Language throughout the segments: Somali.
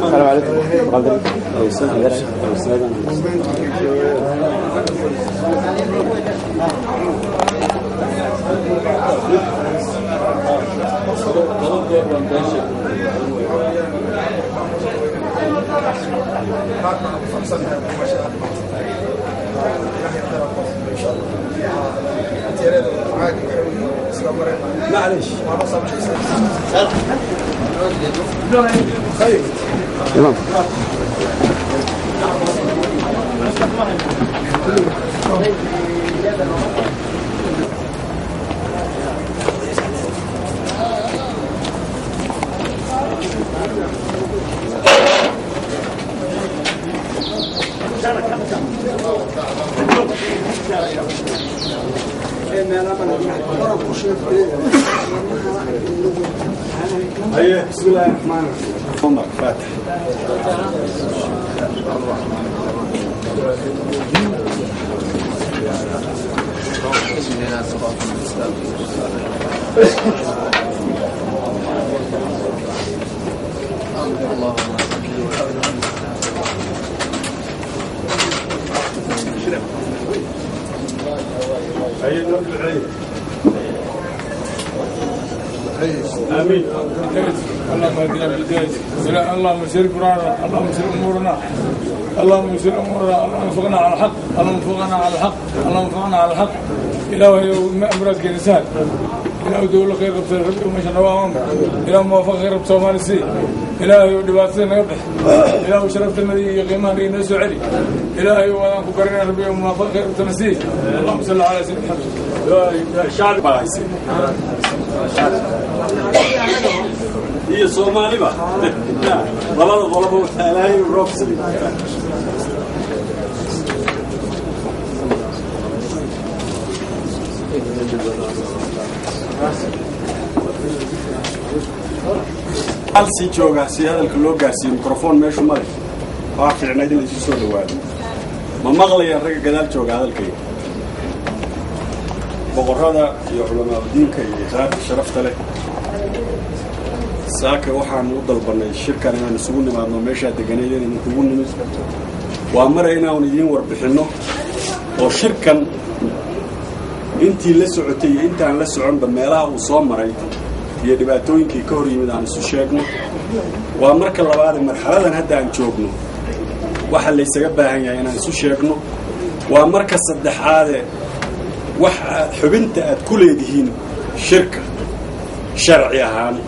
السلام عليكم. قادر معلش تمام. هيا بسم الله الرحمن الرحيم. فاتح. هيا نرجع العيد. آمين. اللهم اهدنا بالهداية، اللهم يسر قرآننا، اللهم يسر أمورنا، اللهم يسر أمورنا، اللهم وفقنا على الحق، اللهم وفقنا على الحق، اللهم وفقنا على الحق. إلهي أمرك الإنسان، إلهي دولة خير رب ربي ومشى نواهم، إلهي موفق خير رب سومالي سي، إلهي دباتنا يبح، إلهي شرفت المدي يقيمان رينوس علي، إلهي وأنكم قرنا ربي وموفق خير رب تمسي. اللهم صل على سيدنا محمد. شعب بايسي. هي صومالي بقى. ضربوا ثلاثة وروبسلي. هل سيجوغا سيادة الكلوغا سي ميكروفون ماشو مالي وافع نادي اللي يسوي الواد ما مغلي الرجل قدال جوغا هذا الكي بقرادة يا علماء الدين كي غاب شرفت له ساكا وحان وضل بنا الشركة أنا نسوون مع ماشى دجنيين نكون نمس وأمرنا وندين وربحنه وشركة أنتي لسعتي أنت عن لسعون بميلها وصامري هي دباتوين كي كوري من عن السوشيغنا وأمرك الله بعد مرحلة هذا عن شوقنا وحل ليس جبها يعني عن السوشيغنا وأمرك الصدح هذا حبنت كل يدهين شركة شرعية هان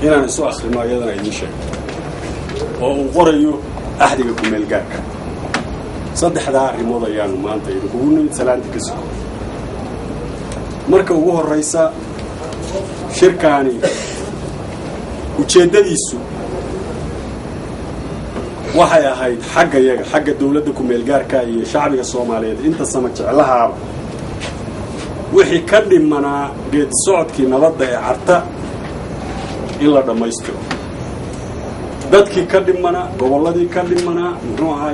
هنا نسوا آخر ما يدنا يدشة وقريو أحدكم الجاك صدح هذا رمضة يعني ما أنت يقولون سلامتك كسر مركب وجوه الرئيسة شركة يعني وتشدد السوق وحيا هاي حق دولتكم الجاركة شعب الصومالي أنت سمعت لها وحي كدم منا قد صعد كي نبض عرتا إلا دمايستو dadkii ka dhimana goboladii ka dhimana muxuu ahaa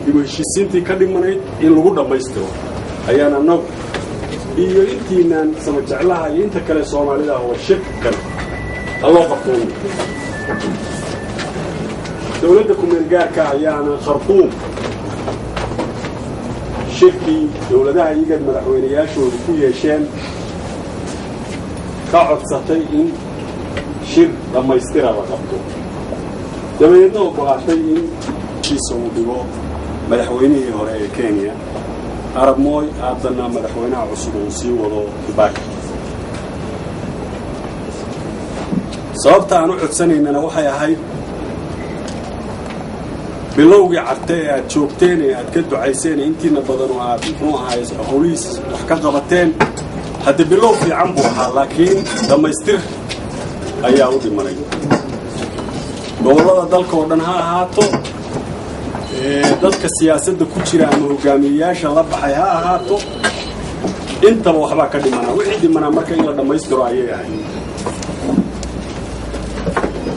dibashisiintii ka dhimanay in lagu dhameystiro ayaana nog iyo intiinaan sama jeclaha iyo inta kale Soomaalida oo shirkan Allah qabto dawladda ku meel gaarka ayaana Khartoum shirkii dawladaha iyaga madaxweynayaashoodu ku yeesheen ka codsatay in shir dhameystira la qabto dabeedna ogolaatay in kiisoo dhigo madaxweynihii hore ee Kenya Arab Moi aadana madaxweynaha cusub oo sii wado Kibaki sababta aanu codsanayna waxay ahayd bilowgii cartay aad joogteen aad ka ducayseen intiina badan oo aad muxuu ahaay howliis wax ka qabateen hadda bilow fiican buu ahaa laakiin dhamaystir ayaa u dhimanay gobolada dalka oo dhan ha ahaato dadka siyaasadda ku jira ama hogaamiyayaasha la baxay ha ahaato intaba waxbaa ka dhimanaa wixii dhimanaa marka in la dhammaystiro ayay ahayd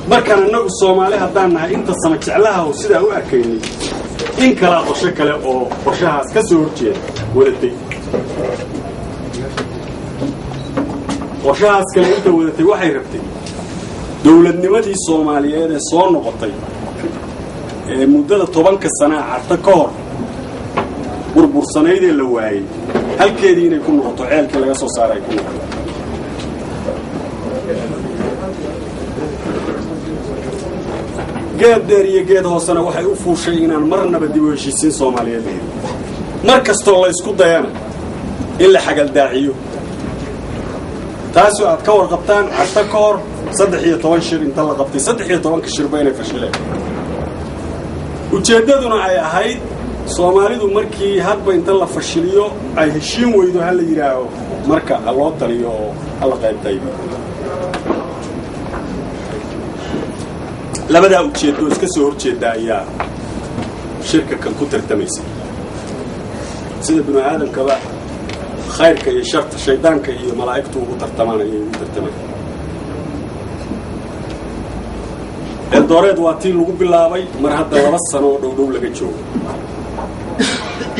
markaan annagu Soomaali haddaan nahay inta sama jeclaha oo sidaa u arkaynay in kala qorshe kale oo qorshahaas ka soo horjeeda wadatay qorshahaas kale inta wadatay waxay rabtay dawladnimadii Soomaaliyeed ee soo noqotay ee muddada 10 sano carta ka hor burbursanayd ee la waayay halkeedii inay ku noqoto ceelkii laga soo saaray ku noqoto geed dheer iyo geed hoosena waxay u fuushay inaan marnaba dib u heshiisiin Soomaaliyeed mar kastoo la isku dayana in la xagal daaciyo taasoo aad ka warqabtaan carta ka hor 13 shir inta la qabtay 13 shir bayna fashileen ujeedaduna ay ahayd Soomaalidu markii hadba inta la fashiliyo ay heshiin weydo hal la yiraaho marka loo taliyo oo hal qaybtay labada ujeedo iska soo horjeeda ayaa shirka kan ku tartamaysa sida bini aadamkaba khayrka iyo sharta shaydaanka iyo malaa'iktu ugu tartamanayay ugu tartamayay Eldoret waa tii lagu bilaabay mar hadda 2 sano oo dhow laga joogo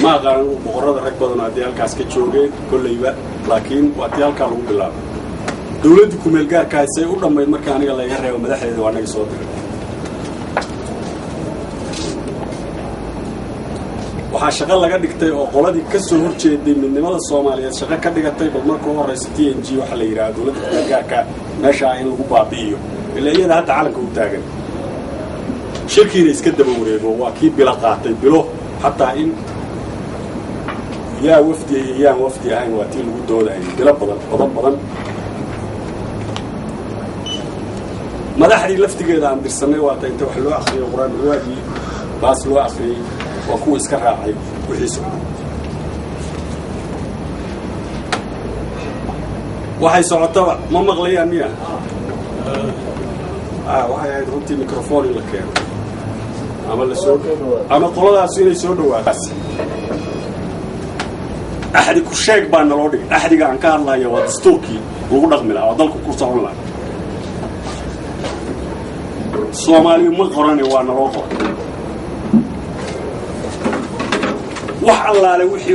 ما قالوا بقرة ركبنا هذه الكاسكة شوقي كل يبقى لكن وقتها الكلام بالله دولتكم الجار كايسة ولا ما المكان يلا يهرب ومدح هذا وانا يصور وحشغل لقد كتير وقلدي كسر هرشة دي من نمط الصومالية شغل كده كتير بالمركو رئيستي إنجي وحلا يراد دولتكم الجار كمشاعين وبعضيه اللي هي ده تعلق وتاجر شركة رئيس كده بوريه وأكيد بلا قاطع بلو حتى إن يا وفدي عين واتيل ودولة يعني بلا بدن ما ده حري لفت كده عند السنة وقت أنت وحلو أخي وقران الواجي باس لو أخي وكو إسكرها عيب وحيسو وحي سعطوا ما مغلية مياه وحي هيدروتي ميكروفوني لك يعني عمل السود أنا طلعت عسيري سودوا بس أحد كشاك بان لودي أحد كان كان لا يواد ستوكي وقولك ملا وضلك كوسا ولا الصومالي مقرني وانا روحه وح الله لوحي